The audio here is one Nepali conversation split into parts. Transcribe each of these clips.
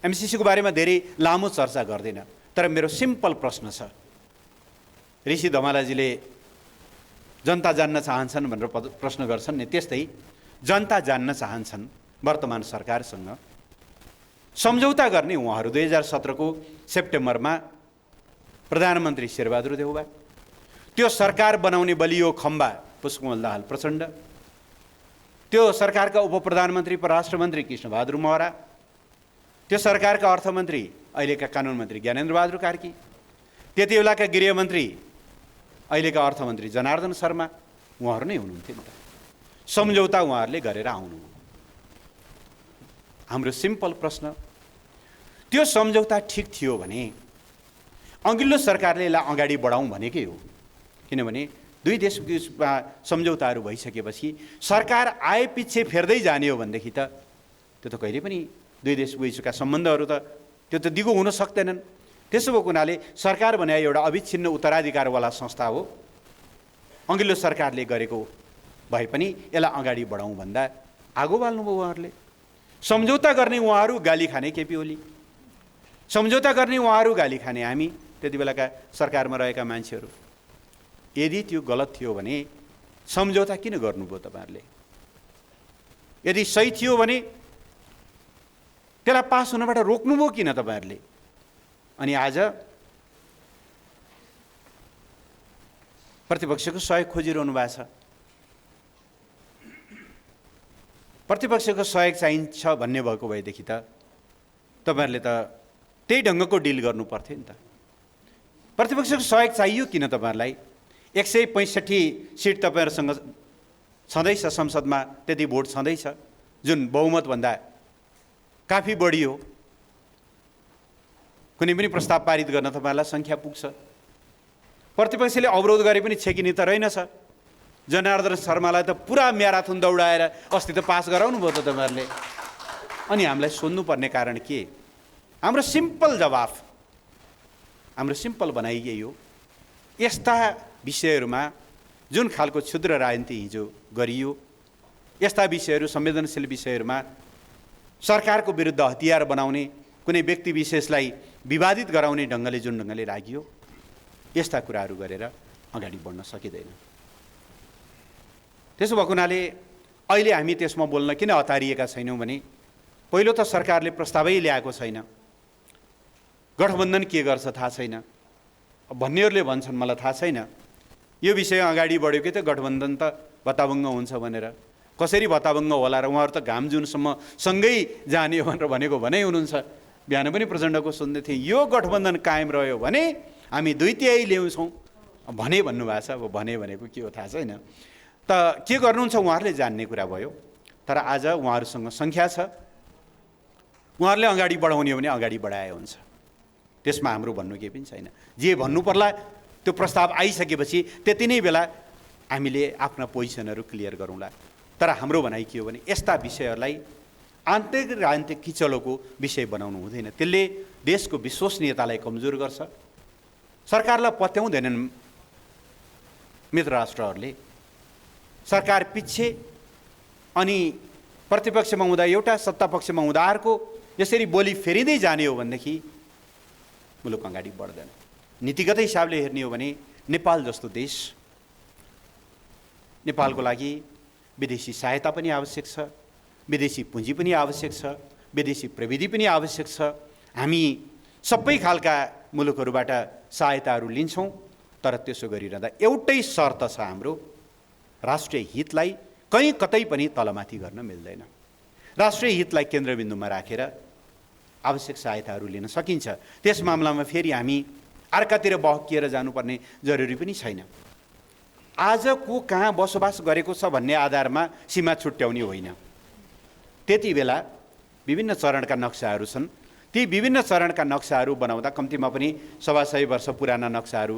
एमसीसीको बारेमा धेरै लामो चर्चा गर्दिनँ, तर मेरो सिम्पल प्रश्न छ। ऋषि धमालाजीले जनता जान्न चाहन्छन् भनेर प्रश्न गर्छन् नि, त्यस्तै जनता जान्न चाहन्छन् वर्तमान सरकारसँग सम्झौता गर्ने उहाँहरू। 2017 को सेप्टेम्बरमा प्रधानमन्त्री शेरबहादुर देउवा, त्यो सरकार बनाउने बलियो खम्बा पुष्पकमल दाहाल प्रचण्ड, त्यो सरकारका उपप्रधानमन्त्री परराष्ट्र मन्त्री कृष्णबहादुर महरा, त्यो सरकारका अर्थमन्त्री अहिलेका कानुन मन्त्री ज्ञानेन्द्र बहादुर कार्की, त्यति बेलाका गृहमन्त्री अहिलेका अर्थमन्त्री जनार्दन शर्मा, उहाँहरू नै हुनुहुन्थ्यो नि त। सम्झौता उहाँहरूले गरेर आउनु। हाम्रो सिम्पल प्रश्न, त्यो सम्झौता ठिक थियो भने अघिल्लो सरकारले यसलाई अगाडि बढाउँ भनेकै हो। किनभने दुई देशमा सम्झौताहरू भइसकेपछि सरकार आएपछि फेर्दै जाने हो भनेदेखि त त्यो त कहिले पनि दुई देश बीचका सम्बन्धहरू त त्यो त दिगो हुन सक्दैनन्। त्यसो भएको हुनाले सरकार भने एउटा अविच्छिन्न उत्तराधिकारवाला संस्था हो। अघिल्लो सरकारले गरेको भए पनि यसलाई अगाडि बढाउँ भन्दा आगो बाल्नुभयो उहाँहरूले। सम्झौता गर्ने उहाँहरू, गाली खाने केपी ओली, सम्झौता गर्ने उहाँहरू, गाली खाने हामी, त्यति बेलाका सरकारमा रहेका मान्छेहरू। यदि त्यो गलत थियो भने सम्झौता किन गर्नुभयो तपाईँहरूले? यदि सही थियो भने त्यसलाई पास हुनबाट रोक्नुभयो किन तपाईँहरूले? अनि आज प्रतिपक्षको सहयोग खोजिरहनु भएको छ। प्रतिपक्षको सहयोग चाहिन्छ भन्ने भएको भएदेखि त तपाईँहरूले त त्यही ढङ्गको डिल गर्नु पर्थ्यो नि त। प्रतिपक्षको सहयोग चाहियो किन तपाईँहरूलाई? 165 सिट तपाईँहरूसँग छँदैछ संसदमा, त्यति भोट छँदैछ, जुन बहुमतभन्दा काफी बढी हो। कुनै पनि प्रस्ताव पारित गर्न तपाईँहरूलाई सङ्ख्या पुग्छ। प्रतिपक्षले अवरोध गरे पनि छेकिने त रहेनछ। जनार्दन शर्मालाई त पुरा म्याराथन दौडाएर अस्ति त पास गराउनु भयो त तपाईँहरूले। अनि हामीलाई सोध्नुपर्ने कारण के? हाम्रो सिम्पल जवाफ, हाम्रो सिम्पल भनाइ यही हो। यस्ता विषयहरूमा जुन खालको क्षुद्र राजनीति हिजो गरियो, यस्ता विषयहरू, संवेदनशील विषयहरूमा सरकारको विरुद्ध हतियार बनाउने, कुनै व्यक्ति विशेषलाई विवादित गराउने ढङ्गले जुन ढङ्गले लाग्यो, यस्ता कुराहरू गरेर अगाडि बढ्न सकिँदैन। त्यसो भएको हुनाले अहिले हामी त्यसमा बोल्न किन हतारिएका छैनौँ भने पहिलो त सरकारले प्रस्तावै ल्याएको छैन। गठबन्धन के गर्छ थाहा छैन। भन्नेहरूले भन्छन्, मलाई थाहा छैन यो विषय अगाडि बढ्यो कि त गठबन्धन त भत्ताभङ्ग हुन्छ भनेर। कसरी भत्ताभङ्ग होला र? उहाँहरू त घाम जुनसम्म सँगै जाने भनेर भनेको भनै हुनुहुन्छ। बिहान पनि प्रचण्डको सुन्दै थिएँ, यो गठबन्धन कायम रह्यो भने हामी 2/3 ल्याउँछौँ भने भन्नुभएको छ। अब भने भनेको के हो थाहा छैन। त के गर्नुहुन्छ उहाँहरूले जान्ने कुरा भयो। तर आज उहाँहरूसँग सङ्ख्या छ, उहाँहरूले अगाडि बढाउने हो भने अगाडि बढाए हुन्छ। त्यसमा हाम्रो भन्नु केही पनि छैन। जे भन्नु पर्ला त्यो प्रस्ताव आइसकेपछि त्यति नै बेला हामीले आफ्ना पोजिसनहरू क्लियर गरौँला। तर हाम्रो भनाइ के हो भने यस्ता विषयहरूलाई आन्तरिक राजनीतिक किचलोको विषय बनाउनु हुँदैन। त्यसले देशको विश्वसनीयतालाई कमजोर गर्छ। सरकारलाई पत्याउँदैनन् मित्र राष्ट्रहरूले। सरकार पछि अनि प्रतिपक्षमा हुँदा एउटा, सत्तापक्षमा हुँदा अर्को, यसरी बोली फेरिँदै जाने हो भनेदेखि मुलुक अगाडि बढ्दैन। नीतिगत हिसाबले हेर्ने हो भने नेपाल जस्तो देश, नेपालको लागि विदेशी सहायता पनि आवश्यक छ, विदेशी पुँजी पनि आवश्यक छ, विदेशी प्रविधि पनि आवश्यक छ। हामी सबै खालका मुलुकहरूबाट सहायताहरू लिन्छौँ। तर त्यसो गरिरहँदा एउटै शर्त छ हाम्रो, राष्ट्रिय हितलाई कहीँ कतै पनि तलमाथि गर्न मिल्दैन। राष्ट्रिय हितलाई केन्द्रबिन्दुमा राखेर आवश्यक सहायताहरू लिन सकिन्छ। त्यस मामलामा फेरि हामी अर्कातिर बहकिएर जानुपर्ने जरुरी पनि छैन। आज को कहाँ बसोबास गरेको छ भन्ने आधारमा सीमा छुट्याउने होइन। त्यति बेला विभिन्न चरणका नक्साहरू छन्। ती विभिन्न चरणका नक्साहरू बनाउँदा कम्तीमा पनि 125 वर्ष पुराना नक्साहरू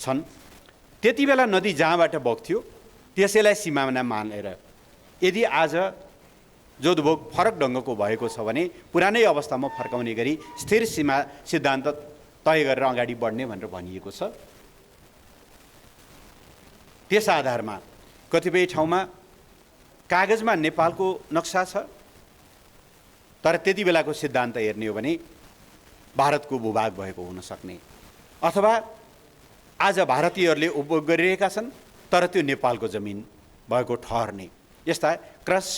छन्। त्यति बेला नदी जहाँबाट बग्थ्यो त्यसैलाई सिमाना मानेर यदि आज जोडभोग फरक ढङ्गको भएको छ भने पुरानै अवस्थामा फर्काउने गरी स्थिर सीमा सिद्धान्त तय गरेर अगाडि बढ्ने भनेर भनिएको छ। त्यस आधारमा कतिपय ठाउँमा कागजमा नेपालको नक्सा छ, तर त्यति बेलाको सिद्धान्त हेर्ने हो भने भारतको भूभाग भएको हुन सक्ने, अथवा आज भारतीयहरूले उपभोग गरिरहेका छन् तर त्यो नेपालको जमिन भएको ठहर्ने, यस्ता क्रस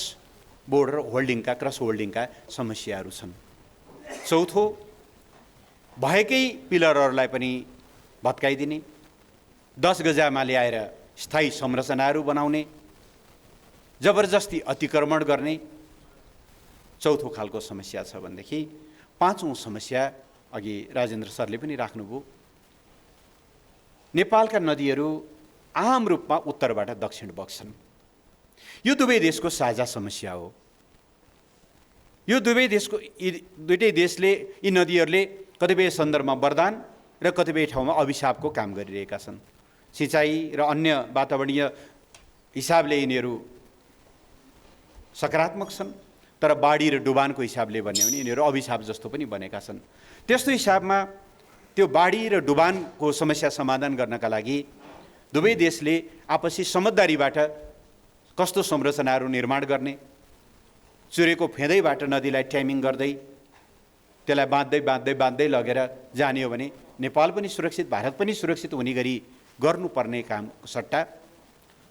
बोर्डर होल्डिङका क्रस होल्डिङका समस्याहरू छन्। चौथो, भएकै पिलरहरूलाई पनि भत्काइदिने, 10 गजामा ल्याएर स्थायी संरचनाहरू बनाउने, जबरजस्ती अतिक्रमण गर्ने चौथो खालको समस्या छ भनेदेखि पाँचौँ समस्या अघि राजेन्द्र सरले पनि राख्नुभयो, नेपालका नदीहरू आम रूपमा उत्तरबाट दक्षिण बग्छन्। यो दुवै देशको साझा समस्या हो। यो दुवै देशले यी नदीहरूले कतिपय सन्दर्भमा वरदान र कतिपय ठाउँमा अभिशापको काम गरिरहेका छन्। सिँचाइ र अन्य वातावरणीय हिसाबले यिनीहरू सकारात्मक छन्, तर बाढी र डुबानको हिसाबले भन्यो भने यिनीहरू अभिशाप जस्तो पनि बनेका छन्। त्यस्तो हिसाबमा त्यो बाढी र डुबानको समस्या समाधान गर्नका लागि दुवै देशले आपसी समझदारीबाट कस्तो संरचनाहरू निर्माण गर्ने, चुरेको फेदैबाट नदीलाई ट्यामिङ गर्दै त्यसलाई बाँध्दै लगेर जाने हो भने नेपाल पनि सुरक्षित, भारत पनि सुरक्षित हुने गरी गर्नुपर्ने कामको सट्टा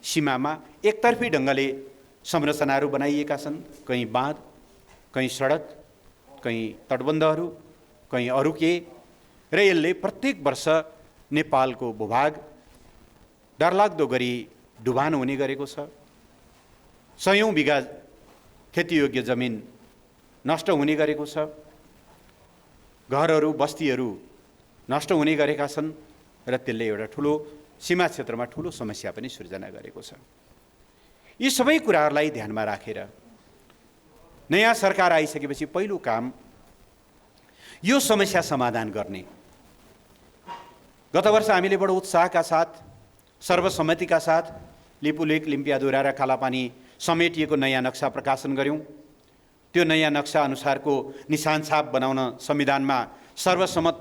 सीमामा एकतर्फी ढङ्गले संरचनाहरू बनाइएका छन्, कहीँ बाँध, कहीँ सडक, कहीँ तटबन्धहरू, कहीँ अरू के, र यसले प्रत्येक वर्ष नेपालको भूभाग डरलाग्दो गरी डुबान हुने गरेको छ। सयौं बिघा खेतीयोग्य जमिन नष्ट हुने गरेको छ, घरहरू बस्तीहरू नष्ट हुने गरेका छन्, र त्यसले एउटा ठुलो सीमा क्षेत्रमा ठुलो समस्या पनि सृजना गरेको छ। यी सबै कुराहरूलाई ध्यानमा राखेर नयाँ सरकार आइसकेपछि पहिलो काम यो समस्या समाधान गर्ने। गत वर्ष हामीले बडो उत्साहका साथ, सर्वसम्मतिका साथ लिपुलेक, लिम्पियाधुरा र कालापानी समेटिएको नयाँ नक्सा प्रकाशन गऱ्यौँ। त्यो नयाँ नक्सा अनुसारको निशान छाप बनाउन संविधानमा सर्वसम्मत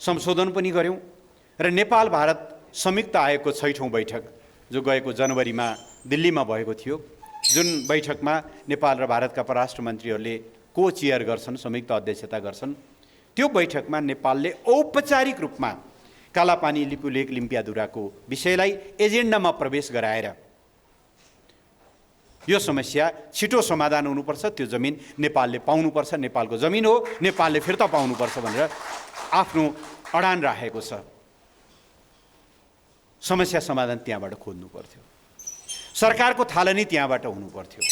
संशोधन पनि गऱ्यौँ, र नेपाल भारत संयुक्त आयोगको 6औं बैठक जो गएको जनवरीमा दिल्लीमा भएको थियो, जुन बैठकमा नेपाल र भारतका परराष्ट्र मन्त्रीहरूले को चेयर गर्छन्, संयुक्त अध्यक्षता गर्छन्, त्यो बैठकमा नेपालले औपचारिक रूपमा कालापानी, लिपुलेक, लिम्पियाधुराको विषयलाई एजेन्डामा प्रवेश गराएर यो समस्या छिटो समाधान हुनुपर्छ, त्यो जमिन नेपालले पाउनुपर्छ, नेपालको जमिन हो, नेपालले फिर्ता पाउनुपर्छ भनेर आफ्नो अडान राखेको छ। समस्या समाधान त्यहाँबाट खोज्नु पर्थ्यो, सरकारको थालनी त्यहाँबाट हुनु पर्थ्यो।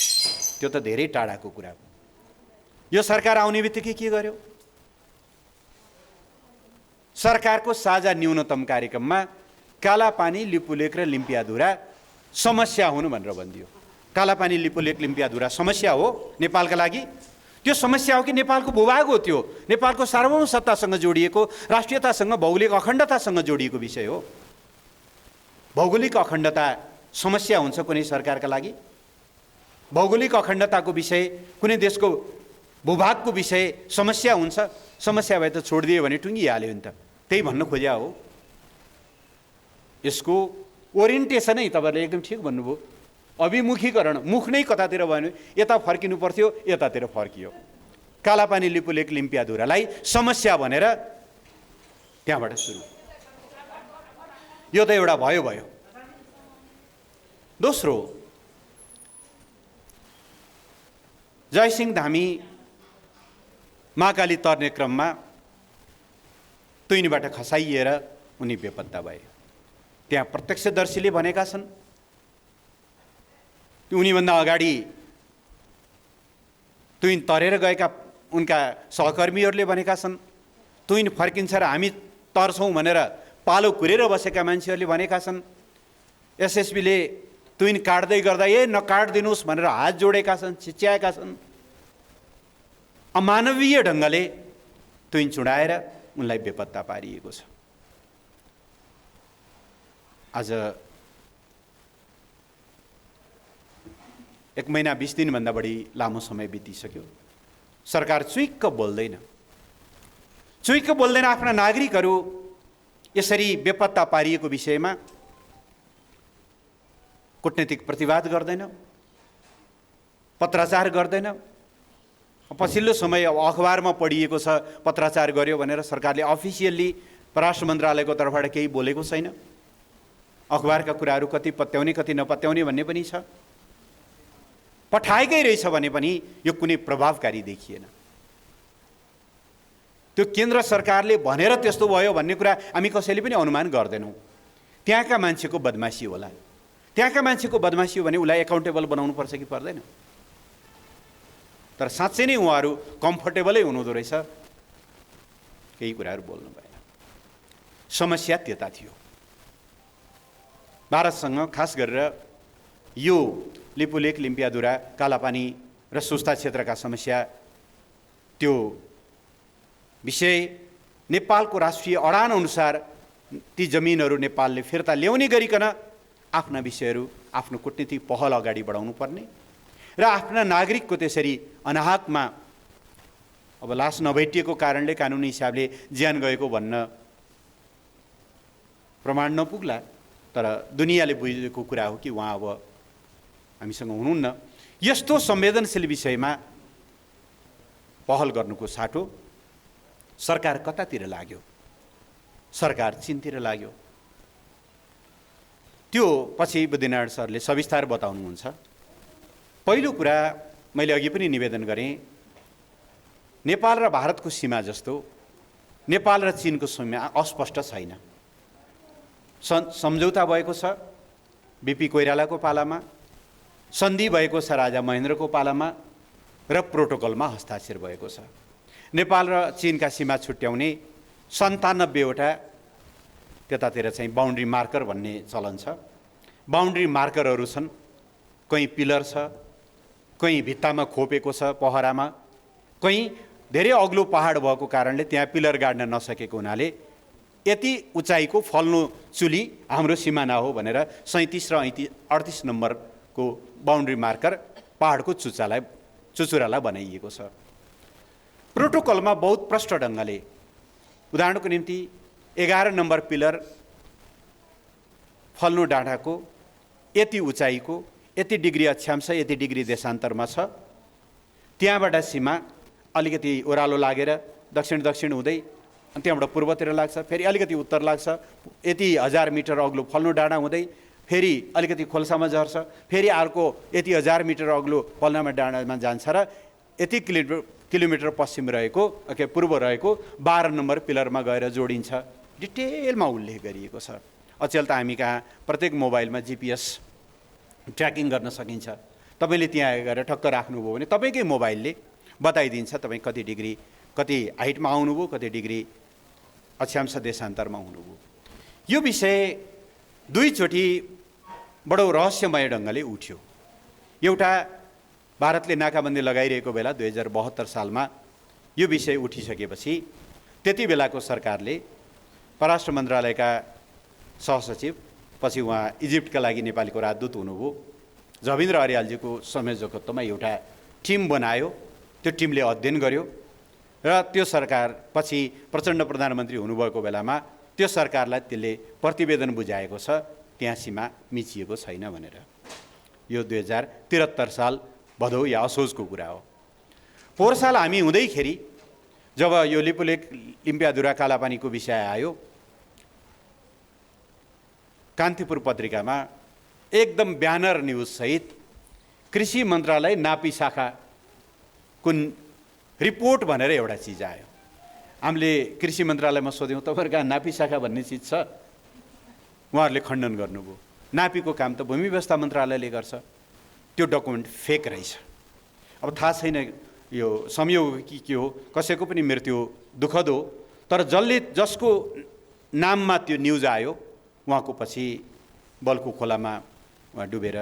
त्यो त धेरै टाढाको कुरा हो। यो सरकार आउने बित्तिकै के गर्यो? सरकारको साझा न्यूनतम कार्यक्रममा कालापानी, लिपुलेक र लिम्पियाधुरा समस्या हुनु भनेर भनिदियो। कालापानी, लिपुलेक, लिम्पियाधुरा समस्या हो नेपालका लागि। त्यो समस्या हो कि नेपालको भूभाग हो? त्यो नेपालको सार्वभौम सत्तासँग जोडिएको, राष्ट्रियतासँग, भौगोलिक अखण्डतासँग जोडिएको विषय हो। भौगोलिक अखण्डता समस्या हुन्छ कुनै सरकारका लागि? भौगोलिक अखण्डताको विषय, कुनै देशको भूभागको विषय समस्या हुन्छ? समस्या भए त छोडिदियो भने टुङ्गिहाल्यो नि त। त्यही भन्न खोज्या हो। यसको ओरिएन्टेसनै तपाईँहरूले एकदम ठिक भन्नुभयो, अभिमुखीकरण। मुख नै कतातिर भयो, यता फर्किनु पर्थ्यो, यतातिर फर्कियो। कालापानी, लिपुलेक, लिम्पियाधुरालाई समस्या भनेर त्यहाँबाट सुरु। यो त एउटा भयो। दोस्रो, जयसिंह धामी महाकाली तर्ने क्रममा तुइनीबाट खसाइएर उनी बेपत्ता भए। त्यहाँ प्रत्यक्षदर्शीले भनेका छन्, उनीभन्दा अगाडि तुइन तरेर गएका उनका सहकर्मीहरूले भनेका छन्, तुइन फर्किन्छ र हामी तर्छौँ भनेर पालो कुरेर बसेका मान्छेहरूले भनेका छन्। एसएसबीले तुइन काट्दै गर्दा नकाट्दिनुहोस् भनेर हात जोडेका छन्, चिच्याएका छन्। अमानवीय ढङ्गले तुइन चुडाएर उनलाई बेपत्ता पारिएको छ। आज 1 महिना 20 दिनभन्दा बढी लामो समय बितिसक्यो। सरकार चुइक्क बोल्दैन आफ्ना नागरिकहरू यसरी बेपत्ता पारिएको विषयमा कूटनीतिक प्रतिवाद गर्दैन, पत्राचार गर्दैन, पछिल्लो समय अब अखबारमा पढिएको छ, पत्राचार गर्यो भनेर सरकारले अफिसियल्ली परराष्ट्र मन्त्रालयको तर्फबाट केही बोलेको छैन। अखबारका कुराहरू कति पत्याउने कति नपत्याउने भन्ने पनि छ। पठाएकै रहेछ भने पनि यो कुनै प्रभावकारी देखिएन। त्यो केन्द्र सरकारले भनेर त्यस्तो भयो भन्ने कुरा हामी कसैले पनि अनुमान गर्दैनौँ। त्यहाँका मान्छेको बदमासी होला। त्यहाँका मान्छेको बदमासी हो भने उसलाई एकाउन्टेबल बनाउनु पर्छ कि पर्दैन? तर साँच्चै नै उहाँहरू कम्फर्टेबलै हुनुहुँदो रहेछ, केही कुराहरू बोल्नु भएन। समस्या त्यता थियो। भारतसँग खास गरेर यो लिपुलेक, लिम्पियाधुरा, कालापानी र सुस्ता क्षेत्रका समस्या, त्यो विषय नेपालको राष्ट्रिय अडान अनुसार ती जमिनहरू नेपालले फिर्ता ल्याउने गरिकन आफ्ना विषयहरू, आफ्नो कूटनीतिक पहल अगाडि बढाउनु पर्ने र आफ्ना नागरिकको त्यसरी अनाहकमा अब लास नभेटिएको कारणले कानुनी हिसाबले ज्यान गएको भन्न प्रमाण नपुग्ला, तर दुनियाँले बुझेको कुरा हो कि उहाँ अब हामीसँग हुनुहुन्न। यस्तो संवेदनशील विषयमा पहल गर्नुको साटो सरकार कतातिर लाग्यो? सरकार चीनतिर लाग्यो। त्यो पछि बुद्धिनारायण सरले सविस्तार बताउनुहुन्छ। पहिलो कुरा मैले अघि पनि निवेदन गरेँ, नेपाल र भारतको सीमा जस्तो नेपाल र चीनको सीमा अस्पष्ट छैन। सम्झौता भएको छ बीपी कोइरालाको पालामा, सन्धि भएको छ राजा महेन्द्रको पालामा र प्रोटोकलमा हस्ताक्षर भएको छ। नेपाल र चीनका सीमा छुट्याउने 97वटा त्यतातिर चाहिँ बाउन्ड्री मार्कर भन्ने चलन छ। बाउन्ड्री मार्करहरू छन्, कहीँ पिलर छ, कहीँ भित्तामा खोपेको छ पहरामा, कहीँ धेरै अग्लो पहाड भएको कारणले त्यहाँ पिलर गाड्न नसकेको हुनाले यति उचाइको फल्नु चुली हाम्रो सिमाना हो भनेर 37 र 38 नम्बरको बाउन्ड्री मार्कर पहाडको चुचुरालाई बनाइएको छ। प्रोटोकलमा बहुत प्रष्ट ढङ्गले, उदाहरणको निम्ति 11 नम्बर पिलर फल्नु डाँडाको यति उचाइको, यति डिग्री अक्षांश, यति डिग्री देशान्तरमा छ। त्यहाँबाट सीमा अलिकति ओह्रालो लागेर दक्षिण हुँदै अनि त्यहाँबाट पूर्वतिर लाग्छ, फेरि अलिकति उत्तर लाग्छ, यति 1000 मिटर अग्लो फल्नु डाँडा हुँदै फेरि अलिकति खोल्सामा झर्छ, फेरि अर्को यति 1000 मिटर अग्लो फल्नामा डाँडामा जान्छ र यति किलोमिटर पश्चिम रहेको पूर्व रहेको 12 नम्बर पिलरमा गएर जोडिन्छ। डिटेलमा उल्लेख गरिएको छ। अचेल त हामी कहाँ प्रत्येक मोबाइलमा GPS ट्र्याकिङ गर्न सकिन्छ। तपाईँले त्यहाँ गएर ठक्क राख्नुभयो भने तपाईँकै मोबाइलले बताइदिन्छ तपाईँ कति डिग्री, कति हाइटमा आउनुभयो, कति डिग्री अक्षांश देशान्तरमा हुनुभयो। यो विषय दुईचोटि बडो रहस्यमय ढङ्गले उठ्यो। एउटा भारतले नाकाबन्दी लगाइरहेको बेला 2072 सालमा यो विषय उठिसकेपछि त्यति बेलाको सरकारले परराष्ट्र मन्त्रालयका सहसचिव, पछि उहाँ इजिप्टका लागि नेपालीको राजदूत हुनुभयो, जबिन्द्र अर्यालजीको संयोजकत्वमा एउटा टिम बनायो। त्यो टिमले अध्ययन गर्यो र त्यो सरकार पछि प्रचण्ड प्रधानमन्त्री हुनुभएको बेलामा त्यो सरकारलाई त्यसले प्रतिवेदन बुझाएको छ त्यहाँ सीमा मिचिएको छैन भनेर। यो 2073 साल भदौ या असोजको कुरा हो। पोहोर साल हामी हुँदैखेरि जब यो लिपुलेक, लिम्पियाधुरा, कालापानीको विषय आयो, कान्तिपुर पत्रिकामा एकदम ब्यानर न्युज सहित कृषि मन्त्रालय नापी शाखा कुन रिपोर्ट भनेर एउटा चिज आयो। हामीले कृषि मन्त्रालयमा सोध्यौँ तपाईँहरूका नापी शाखा भन्ने चिज छ? उहाँहरूले खण्डन गर्नुभयो। नापीको काम त भूमि व्यवस्था मन्त्रालयले गर्छ, त्यो डकुमेन्ट फेक रहेछ। अब थाहा छैन यो संयोग कि के हो, कसैको पनि मृत्यु दुःखद हो, तर जसको नाममा त्यो न्युज आयो उहाँको पछि बल्खु खोलामा उहाँ डुबेर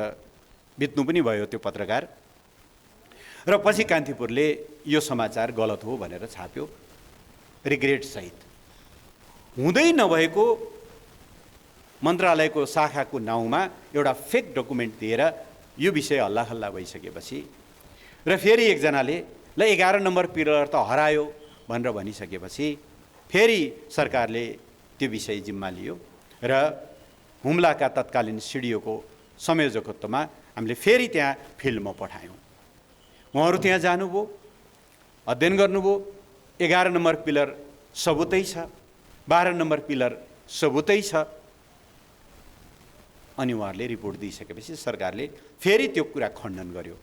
बित्नु पनि भयो त्यो पत्रकार। र पछि कान्तिपुरले यो समाचार गलत हो भनेर छाप्यो रिग्रेट सहित। हुँदै नभएको मन्त्रालयको शाखाको नाउँमा एउटा फेक डकुमेन्ट दिएर यो विषय हल्लाखल्ला भइसकेपछि र फेरि एकजनाले ल 11 नम्बर पिलर त हरायो भनेर भनिसकेपछि फेरि सरकारले त्यो विषय जिम्मा लियो र हुम्लाका तत्कालीन सिडिओको संयोजकत्वमा हामीले फेरि त्यहाँ फिल्डमा पठायौँ। उहाँहरू त्यहाँ जानुभयो अध्ययन गर्नुभयो। 11 नम्बर पिलर सबुतै छ, 12 नम्बर पिलर सबुतै छ। अनि उहाँहरूले रिपोर्ट दिइसकेपछि सरकारले फेरि त्यो कुरा खण्डन गर्यो।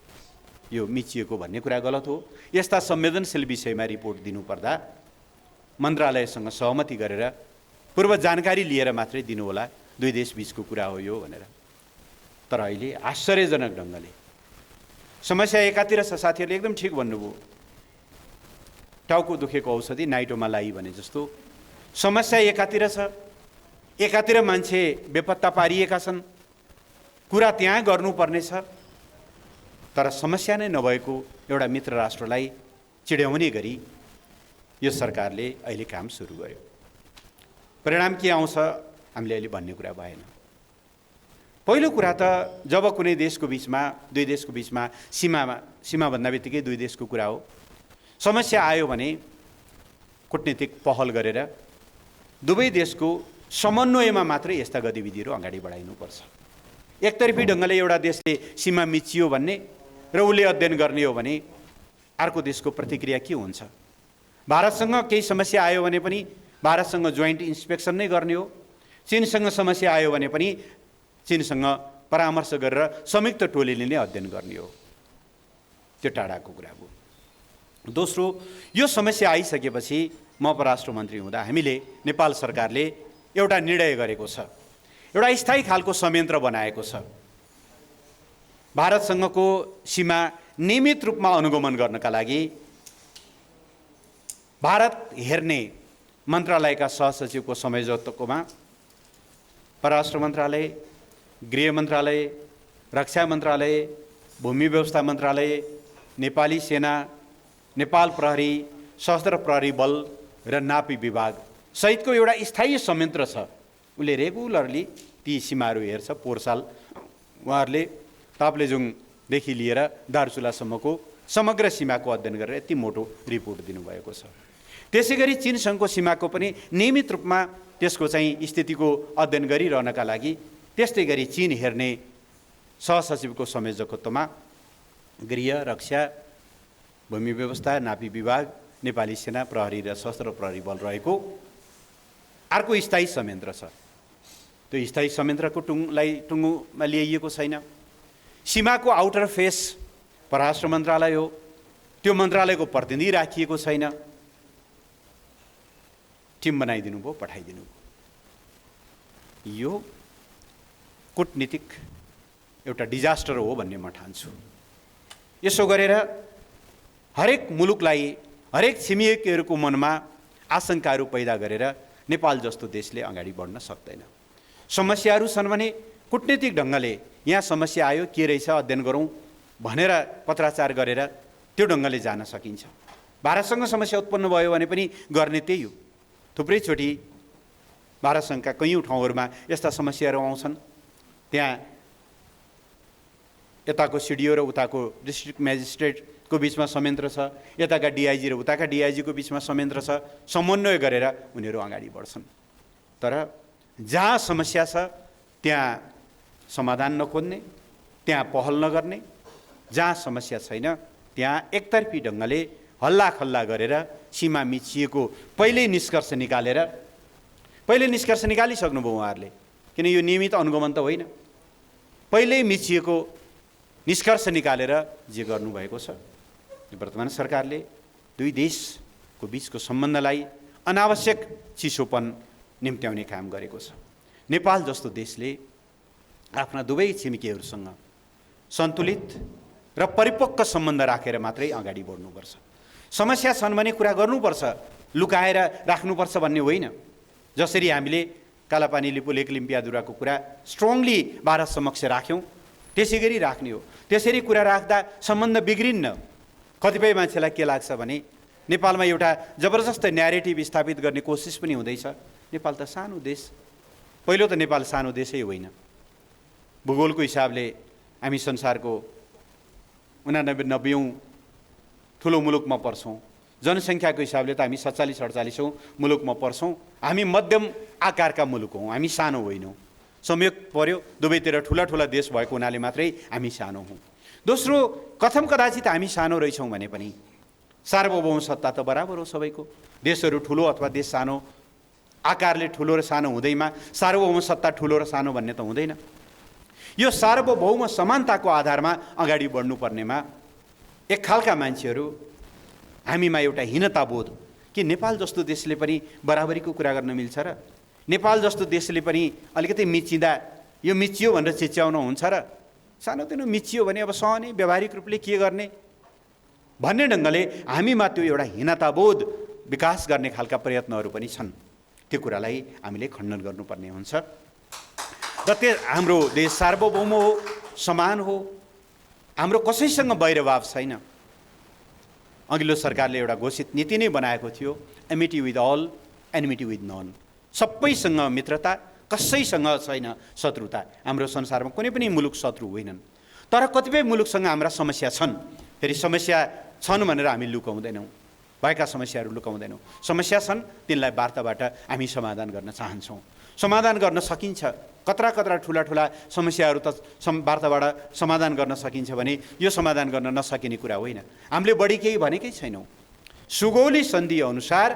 यो मिचिएको भन्ने कुरा गलत हो। यस्ता संवेदनशील विषयमा रिपोर्ट दिनुपर्दा मन्त्रालयसँग सहमति गरेर पूर्व जानकारी लिएर मात्रै दिनुहोला, दुई देश बीचको कुरा हो यो भनेर। तर अहिले आश्चर्यजनक ढङ्गले समस्या एकातिर छ। साथीहरूले एकदम ठिक भन्नुभयो, टाउको दुखेको औषधि नाइटोमा लाई भने जस्तो समस्या एकातिर छ, एकातिर मान्छे बेपत्ता पारिएका छन्, कुरा त्यहाँ गर्नुपर्ने छ। तर समस्या नै नभएको एउटा मित्र राष्ट्रलाई चिड्याउने गरी यो सरकारले अहिले काम सुरु गर्यो। परिणाम के आउँछ हामीले अहिले भन्ने कुरा भएन। पहिलो कुरा त जब कुनै देशको बीचमा, दुई देशको बीचमा सीमा भन्दा बित्तिकै दुई देशको कुरा हो, समस्या आयो भने कूटनीतिक पहल गरेर दुवै देशको समन्वयमा मात्रै यस्ता गतिविधिहरू अगाडि बढाइनुपर्छ। एकतर्फी ढङ्गले एउटा देशले सीमा मिचियो भन्ने र उसले अध्ययन गर्ने हो भने अर्को देशको प्रतिक्रिया के हुन्छ? भारतसँग केही समस्या आयो भने पनि भारतसँग जोइन्ट इन्स्पेक्सन नै गर्ने हो। चीनसँग समस्या आयो भने पनि चीनसँग परामर्श गरेर संयुक्त टोलीले नै अध्ययन गर्ने हो। त्यो टाढाको कुरा हो। दोस्रो, यो समस्या आइसकेपछि म परराष्ट्र मन्त्री हुँदा हामीले नेपाल सरकारले एउटा निर्णय गरेको छ, एउटा स्थायी खालको संयन्त्र बनाएको छ। भारतसँगको सीमा नियमित रूपमा अनुगमन गर्नका लागि भारत हेर्ने मन्त्रालयका सहसचिवको संयोजकत्वमा परराष्ट्र मन्त्रालय, गृह मन्त्रालय, रक्षा मन्त्रालय, भूमि व्यवस्था मन्त्रालय, नेपाली सेना, नेपाल प्रहरी, सशस्त्र प्रहरी बल र नापी विभाग सहितको एउटा स्थायी संयन्त्र छ। उसले रेगुलरली ती सीमाहरू हेर्छ। पोहोर साल उहाँहरूले ताप्लेजुङदेखि लिएर दार्चुलासम्मको समग्र सीमाको अध्ययन गरेर यति मोटो रिपोर्ट दिनुभएको छ। त्यसै गरी चीनसँगको सीमाको पनि नियमित रूपमा त्यसको चाहिँ स्थितिको अध्ययन गरिरहनका लागि त्यस्तै गरी चीन हेर्ने सहसचिवको संयोजकत्वमा गृह, रक्षा, भूमि व्यवस्था, नापी विभाग, नेपाली सेना, प्रहरी र सशस्त्र प्रहरी बल रहेको अर्को स्थायी संयन्त्र छ। त्यो स्थायी संयन्त्रको टुङ्गोमा ल्याइएको छैन। सीमाको आउटर फेस परराष्ट्र मन्त्रालय हो, त्यो मन्त्रालयको प्रतिनिधि राखिएको छैन। टिम बनाइदिनु भयो, पठाइदिनु भयो। यो कूटनीतिक एउटा डिजास्टर हो भन्ने म ठान्छु। यसो गरेर हरेक मुलुकलाई, हरेक छिमेकीहरूको मनमा आशंकाहरू पैदा गरेर नेपाल जस्तो देशले अगाडि बढ्न सक्दैन। समस्याहरू छन् भने कूटनीतिक ढङ्गले यहाँ समस्या आयो, के रहेछ अध्ययन गरौँ भनेर पत्राचार गरेर त्यो ढङ्गले जान सकिन्छ। भारतसँग समस्या उत्पन्न भयो भने पनि गर्ने त्यही हो। थुप्रैचोटि भारतसँगका कैयौँ ठाउँहरूमा यस्ता समस्याहरू आउँछन्। त्यहाँ यताको सिडिओ र उताको डिस्ट्रिक्ट म्याजिस्ट्रेटको बिचमा संयन्त्र छ, यताका डिआइजी र उताका डिआइजीको बिचमा संयन्त्र छ। समन्वय गरेर उनीहरू अगाडि बढ्छन्। तर जहाँ समस्या छ त्यहाँ समाधान नखोज्ने, त्यहाँ पहल नगर्ने, जहाँ समस्या छैन त्यहाँ एकतर्फी ढङ्गले हल्लाखल्ला गरेर सीमा मिचिएको पहिल्यै निष्कर्ष निकालिसक्नुभयो उहाँहरूले। किन यो नियमित अनुगमन त होइन, पहिल्यै मिचिएको निष्कर्ष निकालेर जे गर्नुभएको छ। वर्तमान सरकारले दुई देशको बिचको सम्बन्धलाई अनावश्यक चिसोपन निम्त्याउने काम गरेको छ। नेपाल जस्तो देशले आफ्ना दुवै छिमेकीहरूसँग सन्तुलित र परिपक्व सम्बन्ध राखेर मात्रै अगाडि बढ्नुपर्छ। समस्या छन् भने कुरा गर्नुपर्छ, लुकाएर राख्नुपर्छ भन्ने होइन। जसरी हामीले कालापानी लिपु लेक लिम्पियादुराको कुरा स्ट्रङली भारत समक्ष राख्यौँ, त्यसै गरी राख्ने हो। त्यसरी कुरा राख्दा सम्बन्ध बिग्रिन्न। कतिपय मान्छेलाई के लाग्छ भने नेपालमा एउटा जबरजस्त न्यारेटिभ स्थापित गर्ने कोसिस पनि हुँदैछ। नेपाल त सानो देश। पहिलो त नेपाल सानो देशै होइन। भूगोलको हिसाबले हामी संसारको 89-90औँ ठुलो मुलुकमा पर्छौँ। जनसङ्ख्याको हिसाबले त हामी 47-48औँ मुलुकमा पर्छौँ। हामी मध्यम आकारका मुलुक हौँ, हामी सानो होइनौँ। संयोग पर्यो दुवैतिर ठुला ठुला देश भएको हुनाले मात्रै हामी सानो हौँ। दोस्रो, कथम कदाचित हामी सानो रहेछौँ भने पनि सार्वभौम सत्ता त बराबर हो सबैको। देशहरू ठुलो अथवा देश सानो, आकारले ठुलो र सानो हुँदैमा सार्वभौम सत्ता ठुलो र सानो भन्ने त हुँदैन। यो सार्वभौम समानताको आधारमा अगाडि बढ्नुपर्नेमा एक खालका मान्छेहरू हामीमा एउटा हीनताबोध कि नेपाल जस्तो देशले पनि बराबरीको कुरा गर्न मिल्छ र, नेपाल जस्तो देशले पनि अलिकति मिचिँदा यो मिचियो भनेर चिच्याउन हुन्छ र, सानोतिनो मिचियो भने अब सहने, व्यावहारिक रूपले के गर्ने भन्ने ढङ्गले हामीमा त्यो एउटा हीनताबोध विकास गर्ने खालका प्रयत्नहरू पनि छन्। त्यो कुरालाई हामीले खण्डन गर्नुपर्ने हुन्छ। र हाम्रो देश सार्वभौम हो, समान हो, हाम्रो कसैसँग वैरभाव छैन। अघिल्लो सरकारले एउटा घोषित नीति नै बनाएको थियो, amity with all, enmity with none. सबैसँग मित्रता, कसैसँग छैन शत्रुता। हाम्रो संसारमा कुनै पनि मुलुक शत्रु होइनन्। तर कतिपय मुलुकसँग हाम्रा समस्या छन्। फेरि समस्या छन् भनेर हामी लुकाउँदैनौँ, भएका समस्याहरू लुकाउँदैनौँ। समस्या छन्, तिनलाई वार्ताबाट हामी समाधान गर्न चाहन्छौँ। समाधान गर्न सकिन्छ। कत्रा कत्रा ठुला ठुला समस्याहरू त वार्ताबाट समाधान गर्न सकिन्छ भने यो समाधान गर्न नसकिने कुरा होइन। हामीले बढी केही भनेकै छैनौँ। सुगौली सन्धि अनुसार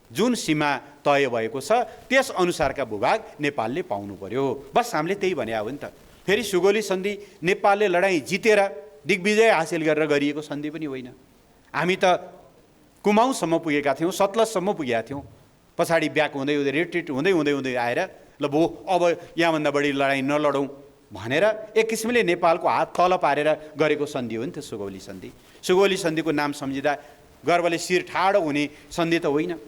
जुन सीमा तय भएको छ त्यस अनुसारका भूभाग नेपालले पाउनु पर्यो। बस हामीले त्यही भने हो नि त। फेरि सुगौली सन्धि नेपालले लडाइँ जितेर दिग्विजय हासिल गरेर गरिएको सन्धि पनि होइन। हामी त कुमाउँसम्म पुगेका थियौँ, सतलजसम्म पुगेका थियौँ। पछाडि ब्याक हुँदै हुँदै रिट्रिट हुँदै हुँदै हुँदै आएर ल भो अब यहाँभन्दा बढी लडाइँ नलडौँ भनेर एक किसिमले नेपालको हात तल पारेर गरेको सन्धि हो नि त सुगौली सन्धि। सुगौली सन्धिको नाम सम्झिँदा गर्वले शिर ठाडो हुने सन्धि त होइन।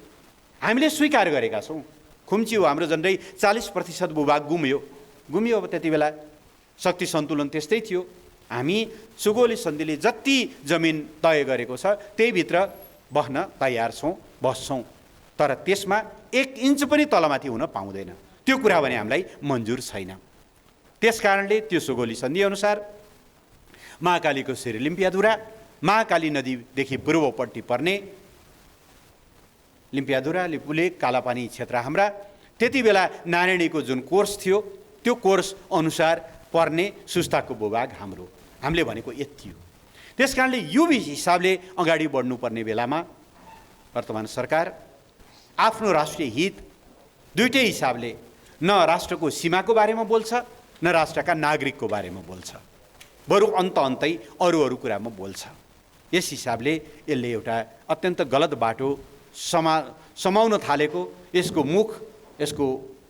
हामीले स्वीकार गरेका छौँ। खुम्चियो हाम्रो झन्डै 40% भूभाग गुम्यो। अब त्यति बेला शक्ति सन्तुलन त्यस्तै थियो। हामी सुगौली सन्धिले जति जमिन तय गरेको छ त्यहीभित्र बस्न तयार छौँ, बस्छौँ। तर त्यसमा 1 इन्च पनि तलमाथि हुन पाउँदैन। त्यो कुरा भने हामीलाई मन्जुर छैन। त्यसकारणले त्यो सुगौली सन्धि अनुसार महाकालीको श्री लिम्पियाधुरा, महाकाली नदीदेखि पूर्वपट्टि पर्ने लिम्पियाधुरा, लिपुले, कालापानी क्षेत्र हाम्रा, त्यति बेला नारायणीको जुन कोर्स थियो त्यो कोर्स अनुसार पर्ने सुस्ताको भूभाग हाम्रो। हामीले भनेको यति हो। त्यसकारणले यो हिसाबले अगाडि बढ्नुपर्ने बेलामा वर्तमान सरकार आफ्नो राष्ट्रिय हित दुईटै हिसाबले न राष्ट्रको सीमाको बारेमा बोल्छ न राष्ट्रका नागरिकको बारेमा बोल्छ, बरु अन्तै अरू कुरामा बोल्छ। यस हिसाबले यसले एउटा अत्यन्त गलत बाटो समाउन थालेको, यसको मुख, यसको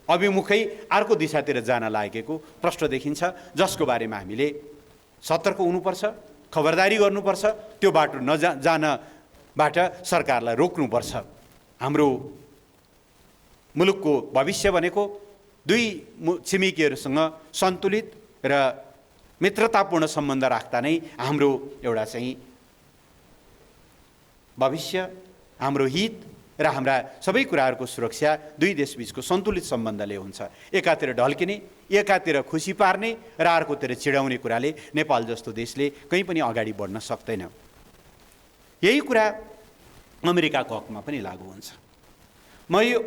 अभिमुखै अर्को दिशातिर जान लागेको प्रश्न देखिन्छ, जसको बारेमा हामीले सतर्क हुनुपर्छ, खबरदारी गर्नुपर्छ। त्यो बाटो जानबाट सरकारलाई रोक्नुपर्छ। हाम्रो मुलुकको भविष्य भनेको दुई छिमेकीहरूसँग सन्तुलित र मित्रतापूर्ण सम्बन्ध राख्दा नै हाम्रो एउटा चाहिँ भविष्य, हाम्रो हित र हाम्रा सबै कुराहरूको सुरक्षा दुई देशबीचको सन्तुलित सम्बन्धले हुन्छ। एकातिर ढल्किने, एकातिर खुसी पार्ने र अर्कोतिर चिडाउने कुराले नेपाल जस्तो देशले कहीँ पनि अगाडि बढ्न सक्दैन। यही कुरा अमेरिकाको हकमा पनि लागू हुन्छ। म यो